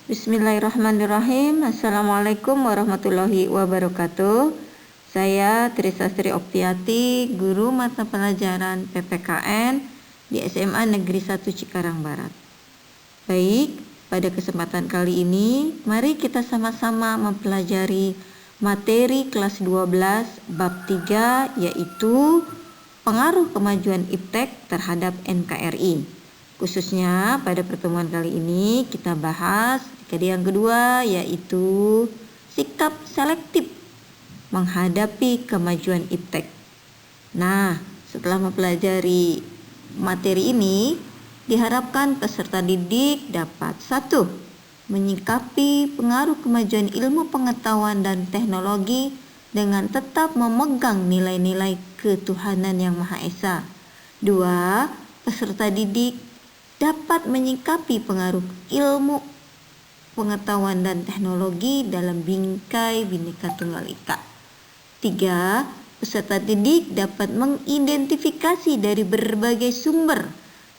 Bismillahirrahmanirrahim. Assalamualaikum warahmatullahi wabarakatuh. Saya Trisastri Oktiati, guru mata pelajaran PPKN di SMA Negeri 1 Cikarang Barat. Baik, pada kesempatan kali ini mari kita sama-sama mempelajari materi kelas 12 bab 3, yaitu pengaruh kemajuan iptek terhadap NKRI. Khususnya pada pertemuan kali ini kita bahas kategori yang kedua, yaitu sikap selektif menghadapi kemajuan iptek. Nah, setelah mempelajari materi ini, diharapkan peserta didik dapat 1. Menyikapi pengaruh kemajuan ilmu pengetahuan dan teknologi dengan tetap memegang nilai-nilai ketuhanan yang Maha Esa. 2. Peserta didik dapat menyikapi pengaruh ilmu pengetahuan dan teknologi dalam bingkai Bhinneka Tunggal Ika. 3. Peserta didik dapat mengidentifikasi dari berbagai sumber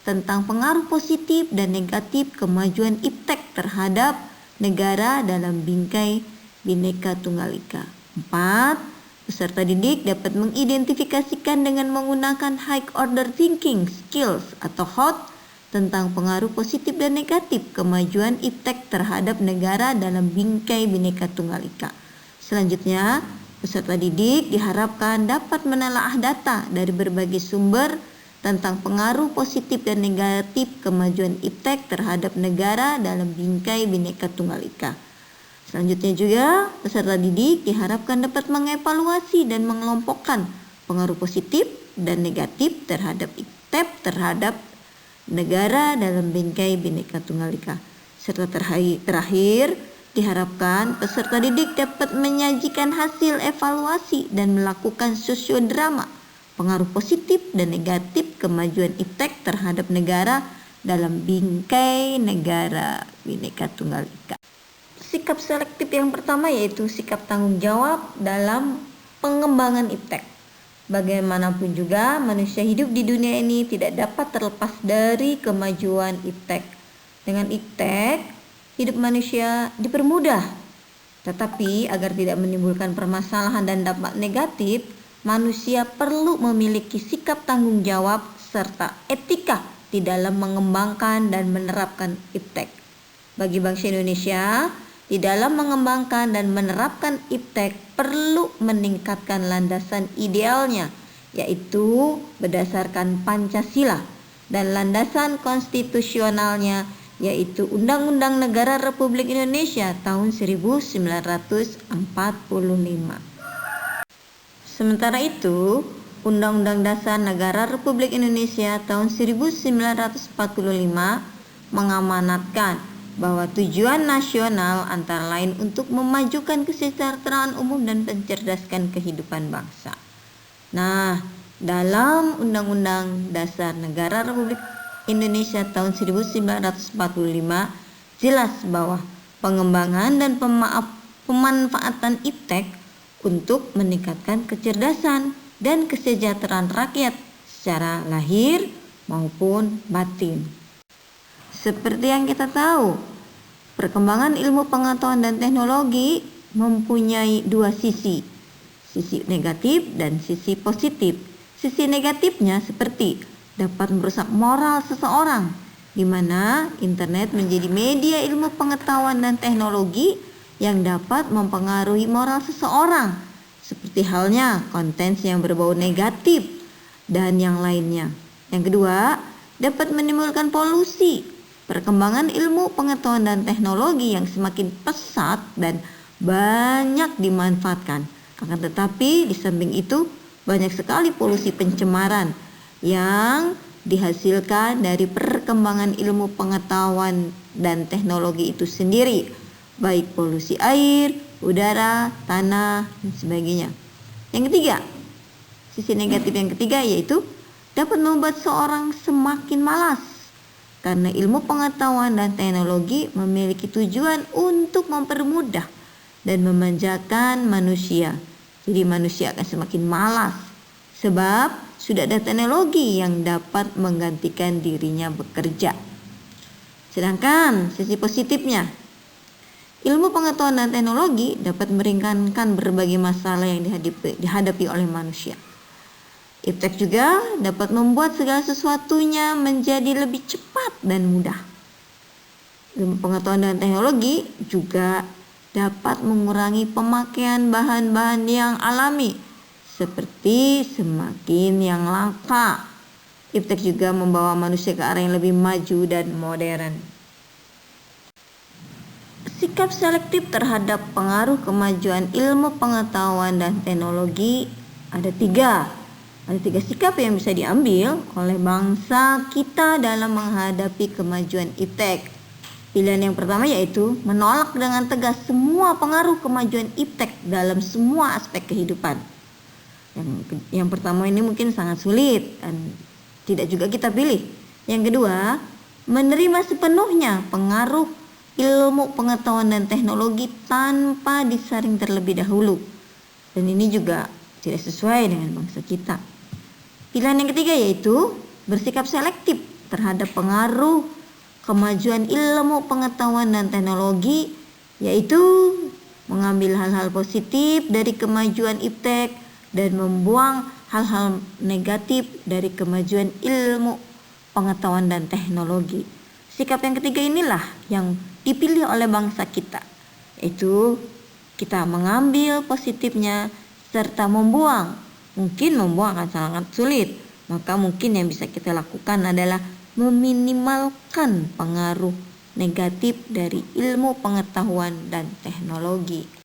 tentang pengaruh positif dan negatif kemajuan iptek terhadap negara dalam bingkai Bhinneka Tunggal Ika. 4. Peserta didik dapat mengidentifikasikan dengan menggunakan high order thinking skills atau HOT tentang pengaruh positif dan negatif kemajuan iptek terhadap negara dalam bingkai Bhinneka Tunggal Ika. Selanjutnya, peserta didik diharapkan dapat menelaah data dari berbagai sumber tentang pengaruh positif dan negatif kemajuan iptek terhadap negara dalam bingkai Bhinneka Tunggal Ika. Selanjutnya juga, peserta didik diharapkan dapat mengevaluasi dan mengelompokkan pengaruh positif dan negatif terhadap iptek terhadap negara dalam bingkai Bhinneka Tunggal Ika. Serta terakhir, diharapkan peserta didik dapat menyajikan hasil evaluasi dan melakukan sosiodrama pengaruh positif dan negatif kemajuan iptek terhadap negara dalam bingkai negara Bhinneka Tunggal Ika. Sikap selektif yang pertama yaitu sikap tanggung jawab dalam pengembangan iptek. Bagaimanapun juga, manusia hidup di dunia ini tidak dapat terlepas dari kemajuan iptek. Dengan iptek, hidup manusia dipermudah. Tetapi agar tidak menimbulkan permasalahan dan dampak negatif, manusia perlu memiliki sikap tanggung jawab serta etika di dalam mengembangkan dan menerapkan iptek. Bagi bangsa Indonesia, di dalam mengembangkan dan menerapkan iptek perlu meningkatkan landasan idealnya, yaitu berdasarkan Pancasila, dan landasan konstitusionalnya, yaitu Undang-Undang Negara Republik Indonesia tahun 1945. Sementara itu, Undang-Undang Dasar Negara Republik Indonesia tahun 1945 mengamanatkan bahwa tujuan nasional antara lain untuk memajukan kesejahteraan umum dan mencerdaskan kehidupan bangsa. Nah, dalam Undang-Undang Dasar Negara Republik Indonesia tahun 1945 jelas bahwa pengembangan dan pemanfaatan iptek untuk meningkatkan kecerdasan dan kesejahteraan rakyat secara lahir maupun batin. Seperti yang kita tahu, perkembangan ilmu pengetahuan dan teknologi mempunyai dua sisi negatif dan sisi positif. Sisi negatifnya seperti dapat merusak moral seseorang, di mana internet menjadi media ilmu pengetahuan dan teknologi yang dapat mempengaruhi moral seseorang, seperti halnya konten yang berbau negatif dan yang lainnya. Yang kedua, dapat menimbulkan polusi. Perkembangan ilmu pengetahuan dan teknologi yang semakin pesat dan banyak dimanfaatkan. Akan tetapi di samping itu banyak sekali polusi pencemaran yang dihasilkan dari perkembangan ilmu pengetahuan dan teknologi itu sendiri, baik polusi air, udara, tanah, dan sebagainya. Yang ketiga, sisi negatif yang ketiga yaitu dapat membuat seorang semakin malas. Karena ilmu pengetahuan dan teknologi memiliki tujuan untuk mempermudah dan memanjakan manusia. Jadi manusia akan semakin malas sebab sudah ada teknologi yang dapat menggantikan dirinya bekerja. Sedangkan sisi positifnya Ilmu pengetahuan dan teknologi dapat meringankan berbagai masalah yang dihadapi oleh manusia. Iptek juga dapat membuat segala sesuatunya menjadi lebih cepat dan mudah. Ilmu pengetahuan dan teknologi juga dapat mengurangi pemakaian bahan-bahan yang alami, seperti semakin yang langka. Iptek juga membawa manusia ke arah yang lebih maju dan modern. Sikap selektif terhadap pengaruh kemajuan ilmu pengetahuan dan teknologi ada tiga sikap yang bisa diambil oleh bangsa kita dalam menghadapi kemajuan iptek. Pilihan yang pertama yaitu menolak dengan tegas semua pengaruh kemajuan iptek dalam semua aspek kehidupan. Yang pertama ini mungkin sangat sulit dan tidak juga kita pilih. Yang kedua, menerima sepenuhnya pengaruh ilmu pengetahuan dan teknologi tanpa disaring terlebih dahulu. Dan ini juga tidak sesuai dengan bangsa kita. Pilihan yang ketiga yaitu bersikap selektif terhadap pengaruh kemajuan ilmu pengetahuan dan teknologi, yaitu mengambil hal-hal positif dari kemajuan iptek dan membuang hal-hal negatif dari kemajuan ilmu pengetahuan dan teknologi. Sikap yang ketiga inilah yang dipilih oleh bangsa kita, yaitu kita mengambil positifnya serta membuang. Mungkin membuang akan sangat sulit, maka mungkin yang bisa kita lakukan adalah meminimalkan pengaruh negatif dari ilmu pengetahuan dan teknologi.